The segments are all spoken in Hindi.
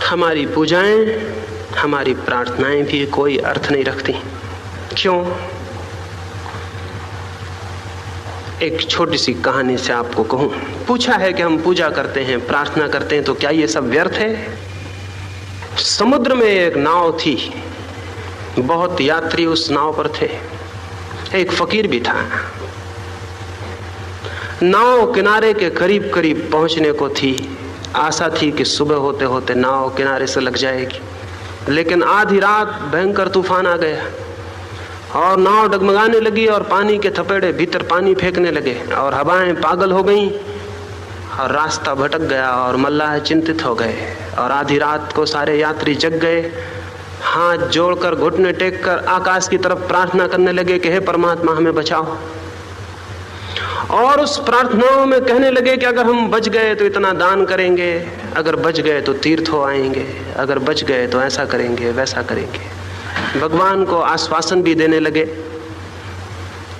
हमारी पूजाएं, हमारी प्रार्थनाएं भी कोई अर्थ नहीं रखती। क्यों? एक छोटी सी कहानी से आपको कहूं। पूछा है कि हम पूजा करते हैं, प्रार्थना करते हैं, तो क्या ये सब व्यर्थ है? समुद्र में एक नाव थी, बहुत यात्री उस नाव पर थे, एक फकीर भी था। नाव किनारे के करीब करीब पहुंचने को थी। आशा थी कि सुबह होते होते नाव किनारे से लग जाएगी, लेकिन आधी रात भयंकर तूफान आ गया और नाव डगमगाने लगी और पानी के थपेड़े भीतर पानी फेंकने लगे और हवाएं पागल हो गईं और रास्ता भटक गया और मल्लाह चिंतित हो गए। और आधी रात को सारे यात्री जग गए, हाथ जोड़कर घुटने टेककर आकाश की तरफ प्रार्थना करने लगे कि हे परमात्मा हमें बचाओ। और उस प्रार्थनाओं में कहने लगे कि अगर हम बच गए तो इतना दान करेंगे, अगर बच गए तो तीर्थ हो आएंगे, अगर बच गए तो ऐसा करेंगे वैसा करेंगे। भगवान को आश्वासन भी देने लगे,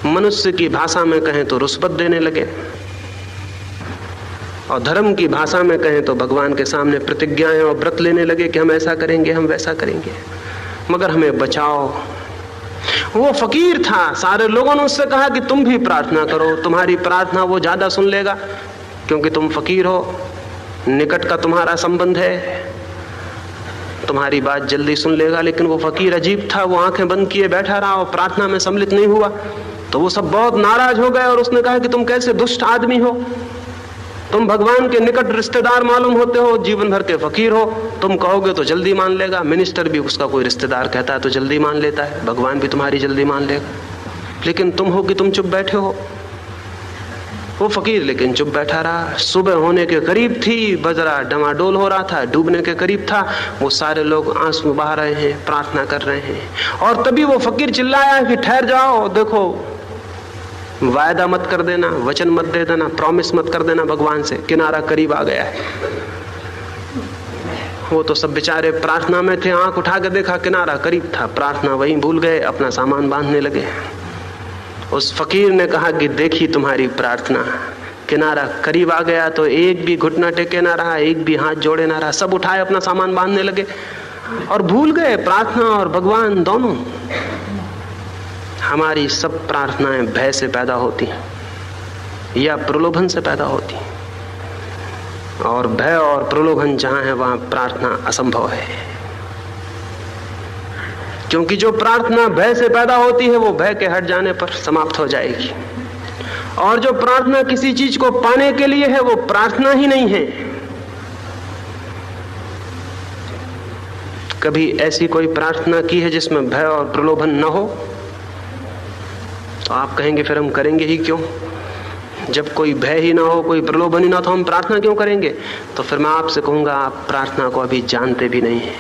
मनुष्य की भाषा में कहें तो रुष्वत देने लगे, और धर्म की भाषा में कहें तो भगवान के सामने प्रतिज्ञाएं और व्रत लेने लगे कि हम ऐसा करेंगे, हम वैसा करेंगे, मगर हमें बचाओ। वो फकीर था, सारे लोगों ने उससे कहा कि तुम भी प्रार्थना करो, तुम्हारी प्रार्थना वो ज्यादा सुन लेगा क्योंकि तुम फकीर हो, निकट का तुम्हारा संबंध है, तुम्हारी बात जल्दी सुन लेगा। लेकिन वो फकीर अजीब था, वो आंखें बंद किए बैठा रहा और प्रार्थना में सम्मिलित नहीं हुआ। तो वो सब बहुत नाराज हो गए और उसने कहा कि तुम कैसे दुष्ट आदमी हो, तुम भगवान के निकट रिश्तेदार मालूम होते हो, जीवन भर के फकीर हो, तुम कहोगे तो जल्दी मान लेगा। मिनिस्टर भी उसका कोई रिश्तेदार कहता है तो जल्दी मान लेता है, भगवान भी तुम्हारी जल्दी मान लेगा, लेकिन तुम हो कि तुम चुप बैठे हो। वो फकीर लेकिन चुप बैठा रहा। सुबह होने के करीब थी, बजरा डमाडोल हो रहा था, डूबने के करीब था। वो सारे लोग आंसू बहा रहे हैं, प्रार्थना कर रहे हैं, और तभी वो फकीर चिल्लाया कि ठहर जाओ, देखो वायदा मत कर देना, वचन मत दे देना, प्रॉमिस मत कर देना भगवान से, किनारा करीब आ गया है। वो तो सब बेचारे प्रार्थना में थे, आंख उठा के देखा किनारा करीब था, प्रार्थना वहीं भूल गए, अपना सामान बांधने लगे। उस फकीर ने कहा कि देखी तुम्हारी प्रार्थना, किनारा करीब आ गया तो एक भी घुटना टेके ना रहा, एक भी हाथ जोड़े ना रहा, सब उठाए अपना सामान बांधने लगे और भूल गए प्रार्थना और भगवान दोनों। हमारी सब प्रार्थनाएं भय से पैदा होती हैं या प्रलोभन से पैदा होती हैं, और भय और प्रलोभन जहां है वहां प्रार्थना असंभव है। क्योंकि जो प्रार्थना भय से पैदा होती है वो भय के हट जाने पर समाप्त हो जाएगी, और जो प्रार्थना किसी चीज को पाने के लिए है वो प्रार्थना ही नहीं है। कभी ऐसी कोई प्रार्थना की है जिसमें भय और प्रलोभन न हो? तो आप कहेंगे फिर हम करेंगे ही क्यों? जब कोई भय ही ना हो, कोई प्रलोभन ही ना, तो हम प्रार्थना क्यों करेंगे? तो फिर मैं आपसे कहूंगा आप प्रार्थना को अभी जानते भी नहीं हैं।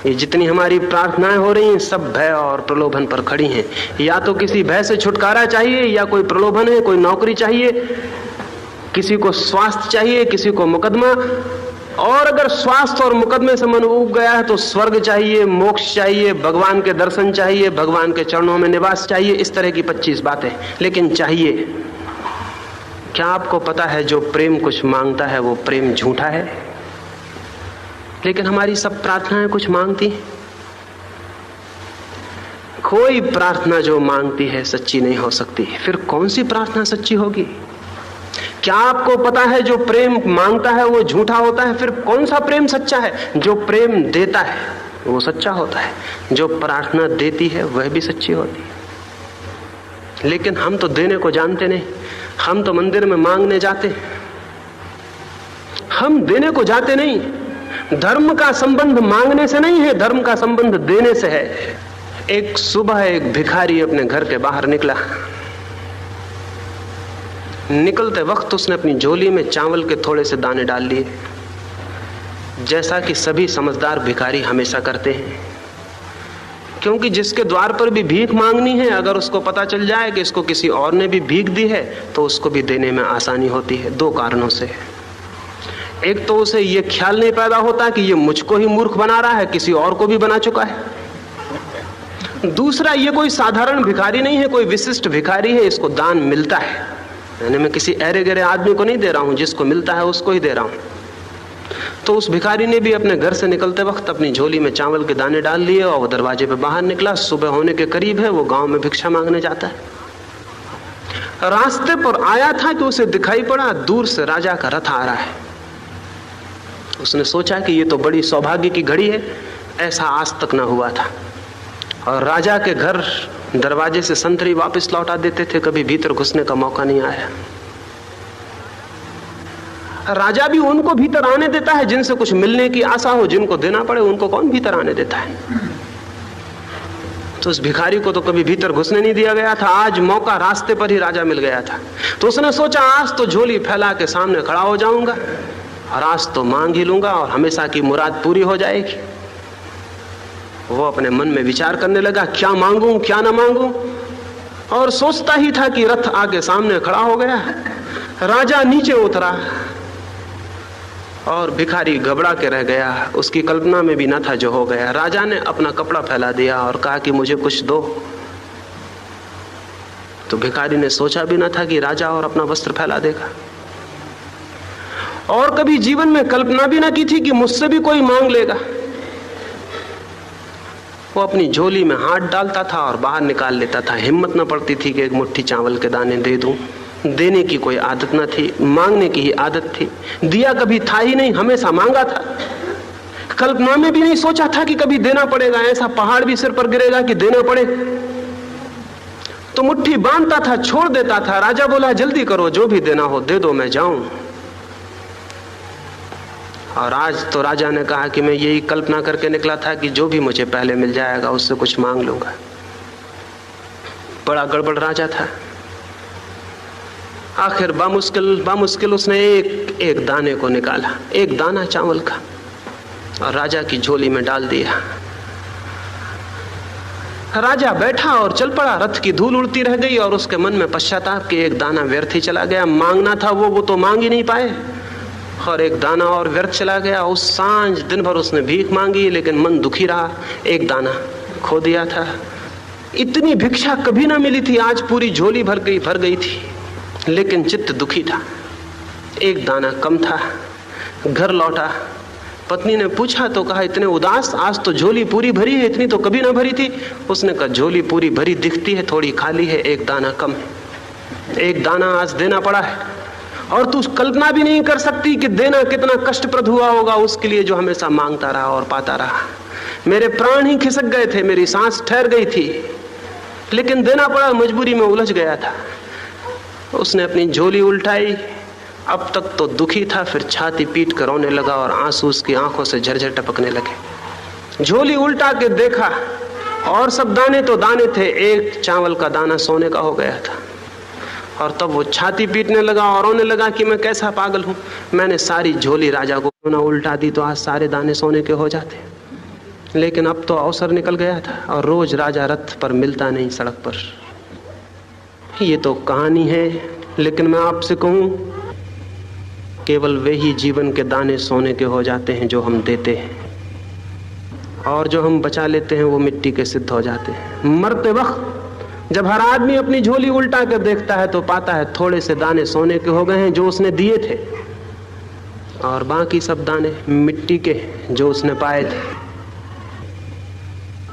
ये जितनी हमारी प्रार्थनाएं हो रही हैं सब भय और प्रलोभन पर खड़ी हैं। या तो किसी भय से छुटकारा चाहिए, या कोई प्रलोभन है, कोई नौकरी चाहिए, किसी को स्वास्थ्य चाहिए, किसी को मुकदमा, और अगर स्वास्थ्य और मुकदमे से मन उब गया है तो स्वर्ग चाहिए, मोक्ष चाहिए, भगवान के दर्शन चाहिए, भगवान के चरणों में निवास चाहिए, इस तरह की 25 बातें लेकिन चाहिए। क्या आपको पता है जो प्रेम कुछ मांगता है वो प्रेम झूठा है? लेकिन हमारी सब प्रार्थनाएं कुछ मांगती हैं। कोई प्रार्थना जो मांगती है सच्ची नहीं हो सकती, फिर कौन सी प्रार्थना सच्ची होगी? क्या आपको पता है जो प्रेम मांगता है वो झूठा होता है? फिर कौन सा प्रेम सच्चा है? जो प्रेम देता है वो सच्चा होता है, जो प्रार्थना देती है वह भी सच्ची होती है। लेकिन हम तो देने को जानते नहीं, हम तो मंदिर में मांगने जाते, हम देने को जाते नहीं। धर्म का संबंध मांगने से नहीं है, धर्म का संबंध देने से है। एक सुबह एक भिखारी अपने घर के बाहर निकला। निकलते वक्त उसने अपनी झोली में चावल के थोड़े से दाने डाल लिए, जैसा कि सभी समझदार भिखारी हमेशा करते हैं। क्योंकि जिसके द्वार पर भी भीख मांगनी है, अगर उसको पता चल जाए कि इसको किसी और ने भी भीख दी है तो उसको भी देने में आसानी होती है। 2 कारणों से। एक तो उसे ये ख्याल नहीं पैदा होता कि ये मुझको ही मूर्ख बना रहा है, किसी और को भी बना चुका है। दूसरा, ये कोई साधारण भिखारी नहीं है, कोई विशिष्ट भिखारी है, इसको दान मिलता है। यानी मैं किसी अरे गरे आदमी को नहीं दे रहा हूं, जिसको मिलता है उसको ही दे रहा हूं। तो उस भिखारी ने भी अपने घर से निकलते वक्त अपनी झोली में चावल के दाने डाल लिए और वो दरवाजे पे बाहर निकला। सुबह होने के करीब है, वो गांव में भिक्षा मांगने जाता है। रास्ते पर आया था कि उसे दिखाई पड़ा दूर से राजा का रथ आ रहा है। उसने सोचा कि ये तो बड़ी सौभाग्य की घड़ी है, ऐसा आज तक ना हुआ था। और राजा के घर दरवाजे से संतरी वापस लौटा देते थे, कभी भीतर घुसने का मौका नहीं आया। राजा भी उनको भीतर आने देता है जिनसे कुछ मिलने की आशा हो, जिनको देना पड़े उनको कौन भीतर आने देता है। तो उस भिखारी को तो कभी भीतर घुसने नहीं दिया गया था। आज मौका रास्ते पर ही राजा मिल गया था, तो उसने सोचा आज तो झोली फैला के सामने खड़ा हो जाऊंगा और आज तो मांग ही लूंगा और हमेशा की मुराद पूरी हो जाएगी। वो अपने मन में विचार करने लगा, क्या मांगूं क्या ना मांगूं। और सोचता ही था कि रथ आगे सामने खड़ा हो गया। राजा नीचे उतरा और भिखारी घबरा के रह गया। उसकी कल्पना में भी न था जो हो गया। राजा ने अपना कपड़ा फैला दिया और कहा कि मुझे कुछ दो। तो भिखारी ने सोचा भी न था कि राजा और अपना वस्त्र फैला देगा, और कभी जीवन में कल्पना भी न की थी कि मुझसे भी कोई मांग लेगा। वो अपनी झोली में हाथ डालता था और बाहर निकाल लेता था। हिम्मत न पड़ती थी कि एक मुट्ठी चावल के दाने दे दूं। देने की कोई आदत न थी, मांगने की ही आदत थी। दिया कभी था ही नहीं, हमेशा मांगा था। कल्पना में भी नहीं सोचा था कि कभी देना पड़ेगा, ऐसा पहाड़ भी सिर पर गिरेगा कि देना पड़े। तो मुट्ठी बांधता था, छोड़ देता था। राजा बोला जल्दी करो, जो भी देना हो दे दो, मैं जाऊं। और आज तो राजा ने कहा कि मैं यही कल्पना करके निकला था कि जो भी मुझे पहले मिल जाएगा उससे कुछ मांग लूंगा। बड़ा गड़बड़ राजा था। आखिर बामुश्किल उसने एक दाने को निकाला, एक दाना चावल का, और राजा की झोली में डाल दिया। राजा बैठा और चल पड़ा। रथ की धूल उड़ती रह गई और उसके मन में पश्चाताप कि एक दाना व्यर्थ ही चला गया। मांगना था वो तो मांग ही नहीं पाए, और एक दाना और व्यर्थ चला गया। उस सांझ दिन भर उसने भीख मांगी, लेकिन मन दुखी रहा। एक दाना खो दिया था। इतनी भिक्षा कभी ना मिली थी, आज पूरी झोली भर गई थी, लेकिन चित्त दुखी था। एक दाना कम था। घर लौटा, पत्नी ने पूछा तो कहा इतने उदास, आज तो झोली पूरी भरी है, इतनी तो कभी ना भरी थी। उसने कहा झोली पूरी भरी दिखती है, थोड़ी खाली है, एक दाना कम है। एक दाना आज देना पड़ा है, और तू कल्पना भी नहीं कर सकती कि देना कितना कष्टप्रद हुआ होगा उसके लिए जो हमेशा मांगता रहा और पाता रहा। मेरे प्राण ही खिसक गए थे, मेरी सांस ठहर गई थी, लेकिन देना पड़ा, मजबूरी में उलझ गया था। उसने अपनी झोली उल्टाई। अब तक तो दुखी था, फिर छाती पीट कर रोने लगा और आंसू उसकी आंखों से झरझर टपकने लगे। झोली उल्टा के देखा और सब दाने तो दाने थे, एक चावल का दाना सोने का हो गया था। और तब वो छाती पीटने लगा और रोने लगा कि मैं कैसा पागल हूं, मैंने सारी झोली राजा को ना उल्टा दी तो आज सारे दाने सोने के हो जाते। लेकिन अब तो अवसर निकल गया था और रोज राजा रथ पर मिलता नहीं सड़क पर। ये तो कहानी है, लेकिन मैं आपसे कहूं केवल वे ही जीवन के दाने सोने के हो जाते हैं जो हम देते हैं, और जो हम बचा लेते हैं वो मिट्टी के सिद्ध हो जाते हैं। मरते वक्त जब हर आदमी अपनी झोली उल्टा कर देखता है तो पाता है थोड़े से दाने सोने के हो गए हैं जो उसने दिए थे, और बाकी सब दाने मिट्टी के जो उसने पाए थे।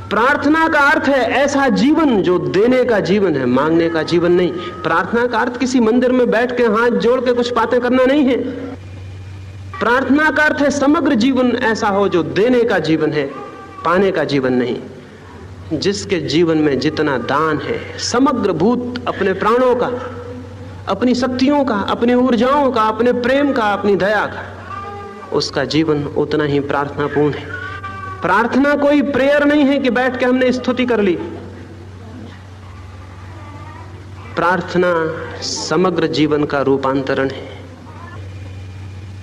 प्रार्थना का अर्थ है ऐसा जीवन जो देने का जीवन है, मांगने का जीवन नहीं। प्रार्थना का अर्थ किसी मंदिर में बैठ के हाथ जोड़ के कुछ बातें करना नहीं है। प्रार्थना का अर्थ है समग्र जीवन ऐसा हो जो देने का जीवन है, पाने का जीवन नहीं। जिसके जीवन में जितना दान है, समग्र भूत अपने प्राणों का, अपनी शक्तियों का, अपनी ऊर्जाओं का, अपने प्रेम का, अपनी दया का, उसका जीवन उतना ही प्रार्थनापूर्ण है। प्रार्थना कोई प्रेयर नहीं है कि बैठ के हमने स्तुति कर ली। प्रार्थना समग्र जीवन का रूपांतरण है।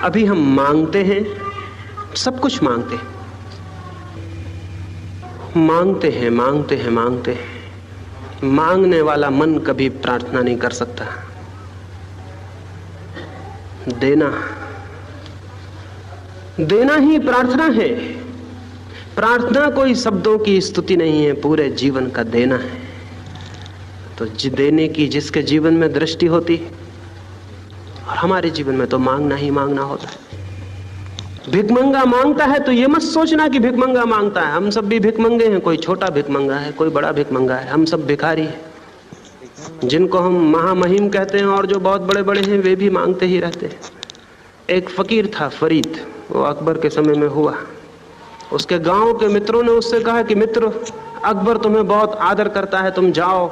अभी हम मांगते हैं, सब कुछ मांगते हैं, मांगते हैं, मांगते हैं, मांगते हैं। मांगने वाला मन कभी प्रार्थना नहीं कर सकता। देना ही प्रार्थना है। प्रार्थना कोई शब्दों की स्तुति नहीं है, पूरे जीवन का देना है। तो देने की जिसके जीवन में दृष्टि होती, और हमारे जीवन में तो मांगना ही मांगना होता है। भिखमंगा मांगता है तो ये मत सोचना कि भिखमंगा मांगता है। हम सब भी भिखमंगे हैं, कोई छोटा भिखमंगा है, कोई बड़ा भिखमंगा है, हम सब भिखारी हैं। जिनको हम महामहिम कहते हैं और जो बहुत बड़े बड़े हैं वे भी मांगते ही रहते हैं। एक फकीर था फरीद, वो अकबर के समय में हुआ। उसके गांव के मित्रों ने उससे कहा कि मित्र, अकबर तुम्हें बहुत आदर करता है, तुम जाओ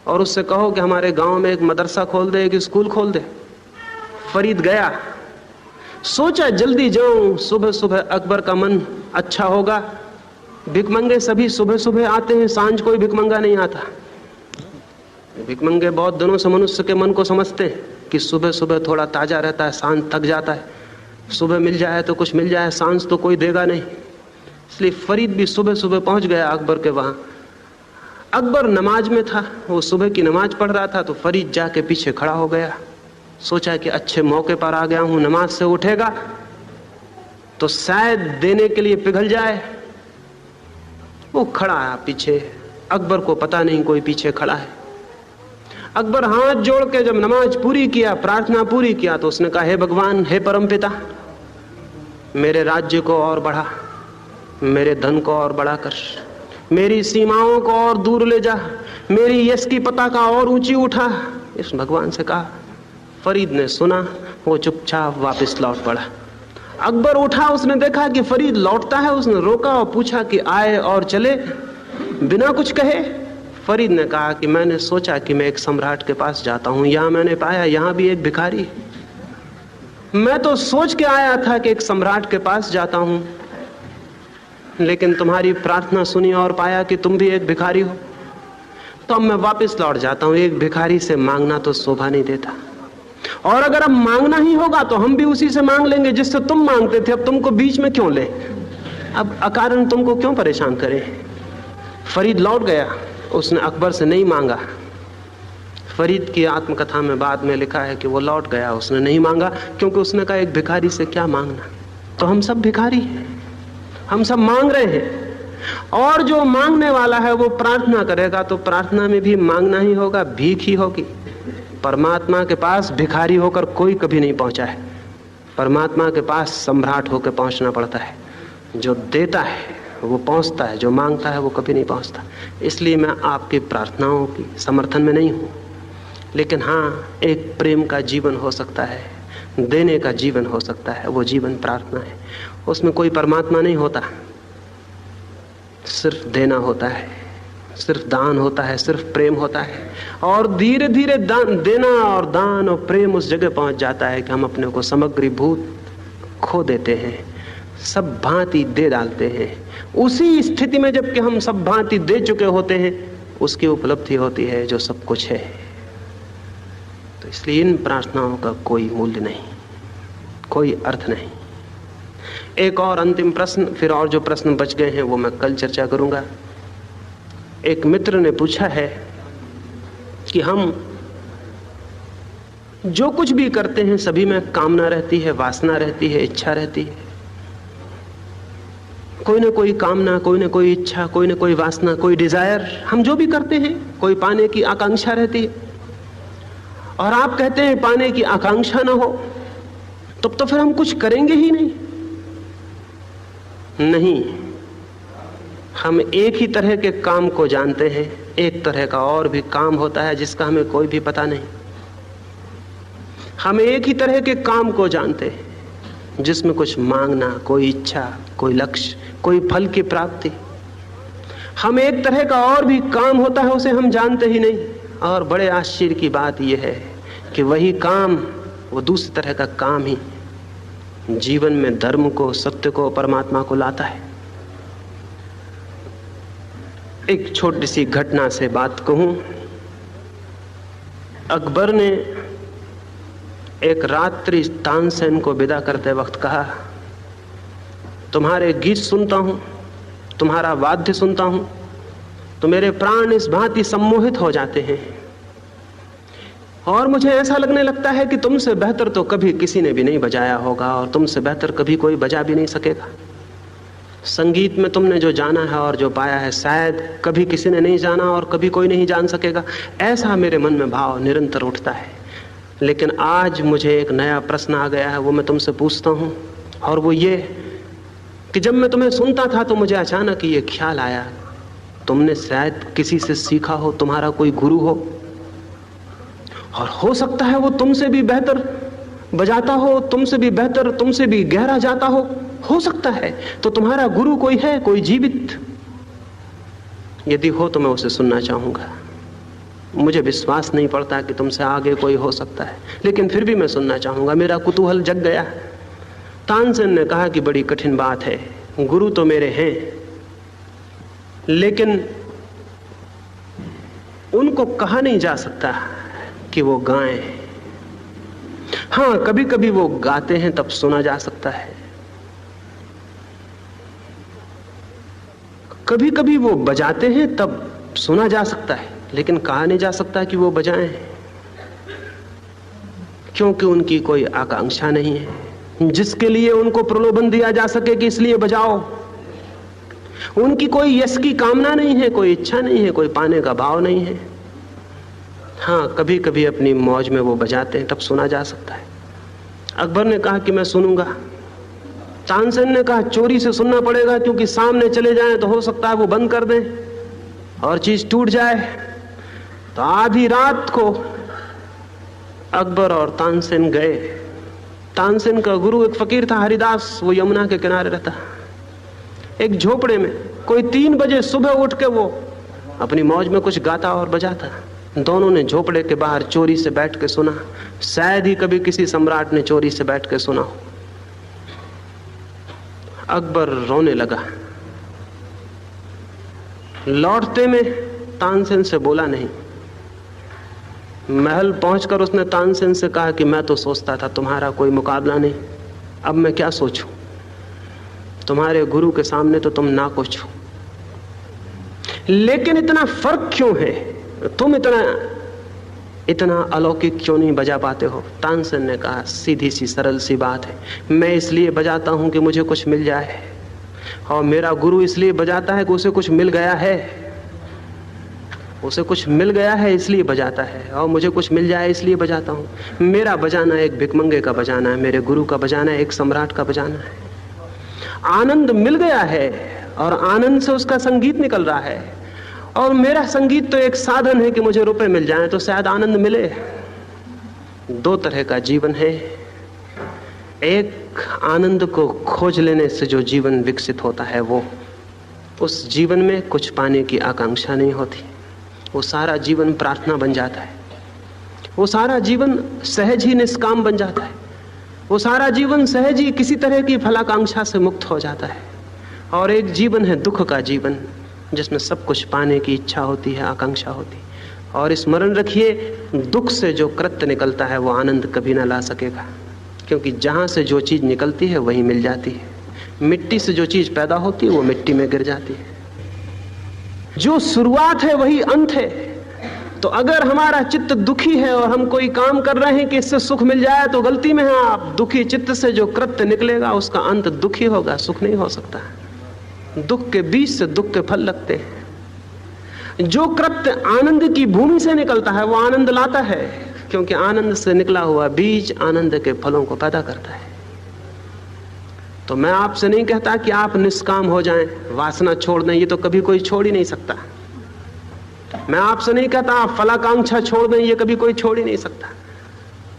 और उससे कहो कि हमारे गांव में एक मदरसा खोल दे, एक स्कूल खोल दे। फरीद गया, सोचा जल्दी जाऊं, सुबह सुबह अकबर का मन अच्छा होगा। भिखमंगे सभी सुबह सुबह आते हैं, सांझ कोई भिखमंगा नहीं आता। भिखमंगे बहुत दिनों से मनुष्य के मन को समझते हैं कि सुबह सुबह थोड़ा ताजा रहता है, सांझ थक जाता है, सुबह मिल जाए तो कुछ मिल जाए, सांझ तो कोई देगा नहीं। इसलिए फरीद भी सुबह सुबह पहुंच गया अकबर के वहां। अकबर नमाज में था, वो सुबह की नमाज पढ़ रहा था, तो फरीद जाके पीछे खड़ा हो गया। सोचा कि अच्छे मौके पर आ गया हूं, नमाज से उठेगा तो शायद देने के लिए पिघल जाए। वो खड़ा है पीछे, अकबर को पता नहीं कोई पीछे खड़ा है। अकबर हाथ जोड़ के जब नमाज पूरी किया, प्रार्थना पूरी किया, तो उसने कहा, हे भगवान, हे परमपिता, मेरे राज्य को और बढ़ा, मेरे धन को और बढ़ा कर, मेरी सीमाओं को और दूर ले जा, मेरी यश की पताका और ऊंची उठा। इस भगवान से कहा। फरीद ने सुना, वो चुपचाप वापस लौट पड़ा। अकबर उठा, उसने देखा कि फरीद लौटता है, उसने रोका और पूछा कि आए और चले बिना कुछ कहे। फरीद ने कहा कि मैंने सोचा कि मैं एक सम्राट के पास जाता हूं, यहां मैंने पाया यहां भी एक भिखारी। मैं तो सोच के आया था कि एक सम्राट के पास जाता हूं, लेकिन तुम्हारी प्रार्थना सुनी और पाया कि तुम भी एक भिखारी हो, तो अब मैं वापस लौट जाता हूं। एक भिखारी से मांगना तो शोभा नहीं देता, और अगर अब मांगना ही होगा तो हम भी उसी से मांग लेंगे जिससे तुम मांगते थे। अब तुमको बीच में क्यों ले, अब अकारण तुमको क्यों परेशान करें। फरीद लौट गया, उसने अकबर से नहीं मांगा। फरीद की आत्मकथा में बाद में लिखा है कि वो लौट गया, उसने नहीं मांगा, क्योंकि उसने कहा एक भिखारी से क्या मांगना। तो हम सब भिखारी हैं, हम सब मांग रहे हैं, और जो मांगने वाला है वो प्रार्थना करेगा तो प्रार्थना में भी मांगना ही होगा, भीख ही होगी। परमात्मा के पास भिखारी होकर कोई कभी नहीं पहुंचा है, परमात्मा के पास सम्राट होकर पहुंचना पड़ता है। जो देता है वो पहुंचता है, जो मांगता है वो कभी नहीं पहुंचता। इसलिए मैं आपकी प्रार्थनाओं की समर्थन में नहीं हूं, लेकिन हाँ, एक प्रेम का जीवन हो सकता है, देने का जीवन हो सकता है, वो जीवन प्रार्थना है। उसमें कोई परमात्मा नहीं होता, सिर्फ देना होता है, सिर्फ दान होता है, सिर्फ प्रेम होता है। और धीरे धीरे देना और दान और प्रेम उस जगह पहुंच जाता है कि हम अपने को समग्रीभूत खो देते हैं, सब भांति दे डालते हैं। उसी स्थिति में जबकि हम सब भांति दे चुके होते हैं, उसकी उपलब्धि होती है जो सब कुछ है। तो इसलिए इन प्रार्थनाओं का कोई मूल्य नहीं, कोई अर्थ नहीं। एक और अंतिम प्रश्न, फिर और जो प्रश्न बच गए हैं वो मैं कल चर्चा करूंगा। एक मित्र ने पूछा है कि हम जो कुछ भी करते हैं सभी में कामना रहती है, वासना रहती है, इच्छा रहती है। कोई ना कोई कामना, कोई ना कोई इच्छा, कोई ना कोई वासना, कोई डिजायर, हम जो भी करते हैं कोई पाने की आकांक्षा रहती है। और आप कहते हैं पाने की आकांक्षा ना हो तब तो फिर हम कुछ करेंगे ही नहीं। नहीं, हम एक ही तरह के काम को जानते हैं, एक तरह का और भी काम होता है जिसका हमें कोई भी पता नहीं। हम एक ही तरह के काम को जानते हैं जिसमें कुछ मांगना, कोई इच्छा, कोई लक्ष्य, कोई फल की प्राप्ति। हम एक तरह का और भी काम होता है, उसे हम जानते ही नहीं। और बड़े आश्चर्य की बात यह है कि वही काम, वो दूसरी तरह का काम ही जीवन में धर्म को, सत्य को, परमात्मा को लाता है। एक छोटी सी घटना से बात कहूं। अकबर ने एक रात्रि तानसेन को विदा करते वक्त कहा, तुम्हारे गीत सुनता हूं, तुम्हारा वाद्य सुनता हूं, तो मेरे प्राण इस भांति सम्मोहित हो जाते हैं और मुझे ऐसा लगने लगता है कि तुमसे बेहतर तो कभी किसी ने भी नहीं बजाया होगा और तुमसे बेहतर कभी कोई बजा भी नहीं सकेगा। संगीत में तुमने जो जाना है और जो पाया है शायद कभी किसी ने नहीं जाना और कभी कोई नहीं जान सकेगा। ऐसा मेरे मन में भाव निरंतर उठता है। लेकिन आज मुझे एक नया प्रश्न आ गया है, वो मैं तुमसे पूछता हूं और वो ये कि जब मैं तुम्हें सुनता था तो मुझे अचानक ये ख्याल आया, तुमने शायद किसी से सीखा हो, तुम्हारा कोई गुरु हो, और हो सकता है वो तुमसे भी बेहतर बजाता हो, तुमसे भी बेहतर, तुमसे भी गहरा जाता हो सकता है। तो तुम्हारा गुरु कोई है, कोई जीवित? यदि हो तो मैं उसे सुनना चाहूंगा। मुझे विश्वास नहीं पड़ता कि तुमसे आगे कोई हो सकता है, लेकिन फिर भी मैं सुनना चाहूंगा। मेरा कुतूहल जग गया। तानसेन ने कहा कि बड़ी कठिन बात है, गुरु तो मेरे हैं, लेकिन उनको कहा नहीं जा सकता कि वो गाएं। हाँ, कभी कभी वो गाते हैं तब सुना जा सकता है, कभी कभी वो बजाते हैं तब सुना जा सकता है, लेकिन कहा नहीं जा सकता कि वो बजाएं, क्योंकि उनकी कोई आकांक्षा नहीं है जिसके लिए उनको प्रलोभन दिया जा सके कि इसलिए बजाओ। उनकी कोई यश की कामना नहीं है, कोई इच्छा नहीं है, कोई पाने का भाव नहीं है। हाँ, कभी कभी अपनी मौज में वो बजाते हैं तब सुना जा सकता है। अकबर ने कहा कि मैं सुनूंगा। तानसेन ने कहा चोरी से सुनना पड़ेगा, क्योंकि सामने चले जाएं तो हो सकता है वो बंद कर दें और चीज टूट जाए। तो आधी रात को अकबर और तानसेन गए। तानसेन का गुरु एक फकीर था, हरिदास, वो यमुना के किनारे रहता, एक झोपड़े में। कोई 3 बजे सुबह उठ के वो अपनी मौज में कुछ गाता और बजाता। दोनों ने झोपड़े के बाहर चोरी से बैठ के सुना। शायद ही कभी किसी सम्राट ने चोरी से बैठ के सुना हो। अकबर रोने लगा। लौटते में तानसेन से बोला नहीं। महल पहुंचकर उसने तानसेन से कहा कि मैं तो सोचता था तुम्हारा कोई मुकाबला नहीं, अब मैं क्या सोचूं, तुम्हारे गुरु के सामने तो तुम ना कुछ हो। लेकिन इतना फर्क क्यों है, तुम इतना अलौकिक क्यों नहीं बजा पाते हो? तानसेन ने कहा सीधी सी सरल सी बात है, मैं इसलिए बजाता हूं कि मुझे कुछ मिल जाए, और मेरा गुरु इसलिए बजाता है कि उसे कुछ मिल गया है। उसे कुछ मिल गया है इसलिए बजाता है, और मुझे कुछ मिल जाए इसलिए बजाता हूं। मेरा बजाना एक भिकमंगे का बजाना है, मेरे गुरु का बजाना एक सम्राट का बजाना है। आनंद मिल गया है और आनंद से उसका संगीत निकल रहा है, और मेरा संगीत तो एक साधन है कि मुझे रुपए मिल जाएं तो शायद आनंद मिले। 2 तरह का जीवन है। एक आनंद को खोज लेने से जो जीवन विकसित होता है, वो उस जीवन में कुछ पाने की आकांक्षा नहीं होती। वो सारा जीवन प्रार्थना बन जाता है, वो सारा जीवन सहज ही निष्काम बन जाता है, वो सारा जीवन सहज ही किसी तरह की फलाकांक्षा से मुक्त हो जाता है। और एक जीवन है दुख का जीवन, जिसमें सब कुछ पाने की इच्छा होती है, आकांक्षा होती है। और स्मरण रखिए, दुख से जो कृत्य निकलता है वो आनंद कभी ना ला सकेगा, क्योंकि जहां से जो चीज निकलती है वही मिल जाती है। मिट्टी से जो चीज पैदा होती है वो मिट्टी में गिर जाती है। जो शुरुआत है वही अंत है। तो अगर हमारा चित्त दुखी है और हम कोई काम कर रहे हैं कि इससे सुख मिल जाए, तो गलती में हैं आप। दुखी चित्त से जो कृत्य निकलेगा उसका अंत दुखी होगा, सुख नहीं हो सकता। दुख के बीज से दुख के फल लगते हैं। जो कृत्य आनंद की भूमि से निकलता है वो आनंद लाता है, क्योंकि आनंद से निकला हुआ बीज आनंद के फलों को पैदा करता है। तो मैं आपसे नहीं कहता कि आप निष्काम हो जाएं, वासना छोड़ दें, ये तो कभी कोई छोड़ ही नहीं सकता। मैं आपसे नहीं कहता आप फलाकांक्षा छोड़ दें, ये कभी कोई छोड़ ही नहीं सकता।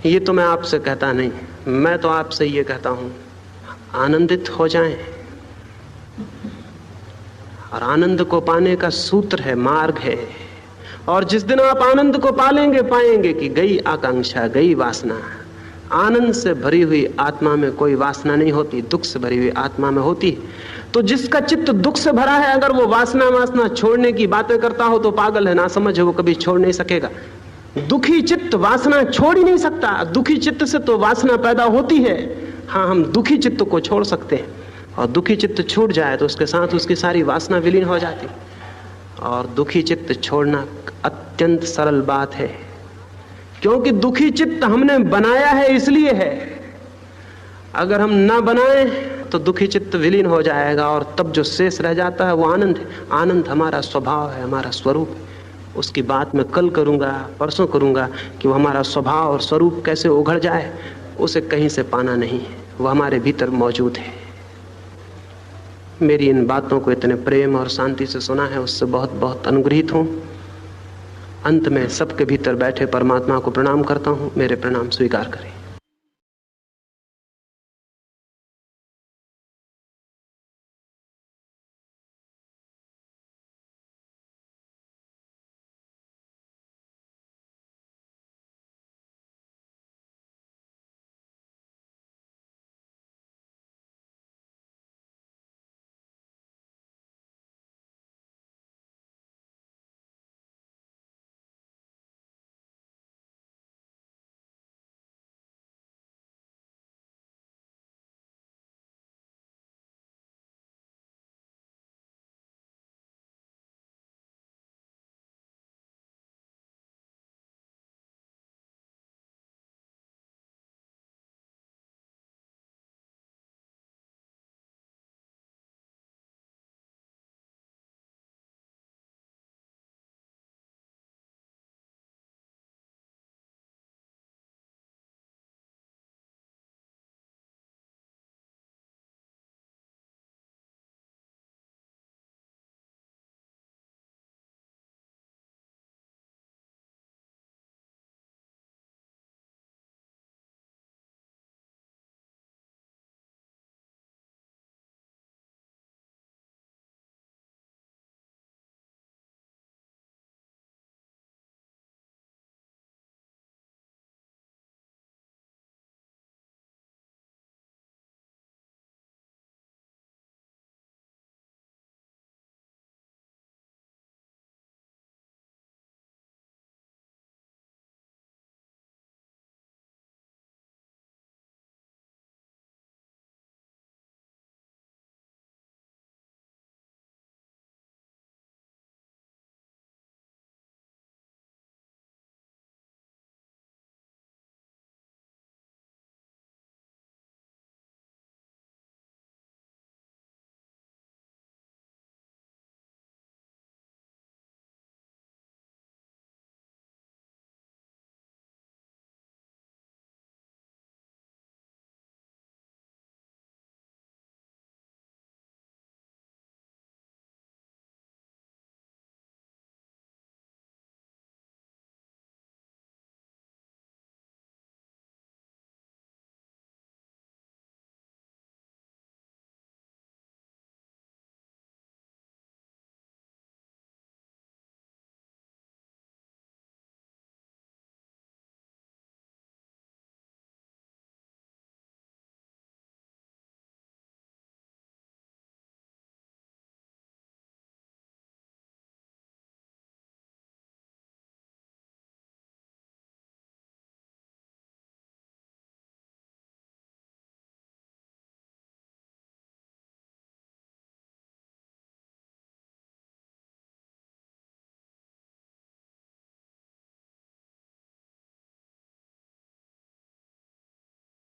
ये तो मैं आपसे कहता नहीं, मैं तो आपसे ये कहता हूं आनंदित हो जाएं। और आनंद को पाने का सूत्र है, मार्ग है। और जिस दिन आप आनंद को पालेंगे, पाएंगे कि गई आकांक्षा, गई वासना। आनंद से भरी हुई आत्मा में कोई वासना नहीं होती, दुख से भरी हुई आत्मा में होती। तो जिसका चित्त दुख से भरा है, अगर वो वासना छोड़ने की बातें करता हो तो पागल है, ना समझ है, वो कभी छोड़ नहीं सकेगा। दुखी चित्त वासना छोड़ ही नहीं सकता। दुखी चित्त से तो वासना पैदा होती है। हाँ, हम दुखी चित्त को छोड़ सकते हैं, और दुखी चित्त छूट जाए तो उसके साथ उसकी सारी वासना विलीन हो जाती। और दुखी चित्त छोड़ना अत्यंत सरल बात है, क्योंकि दुखी चित्त हमने बनाया है, इसलिए है। अगर हम ना बनाएं तो दुखी चित्त विलीन हो जाएगा, और तब जो शेष रह जाता है वो आनंद है। आनंद हमारा स्वभाव है, हमारा स्वरूप है। उसकी बात मैं कल करूंगा, परसों करूंगा, कि वो हमारा स्वभाव और स्वरूप कैसे उघड़ जाए, उसे कहीं से पाना नहीं है। वह हमारे भीतर मौजूद है। मेरी इन बातों को इतने प्रेम और शांति से सुना है, उससे बहुत बहुत अनुग्रहित हूं। अंत में सबके भीतर बैठे परमात्मा को प्रणाम करता हूं। मेरे प्रणाम स्वीकार करें।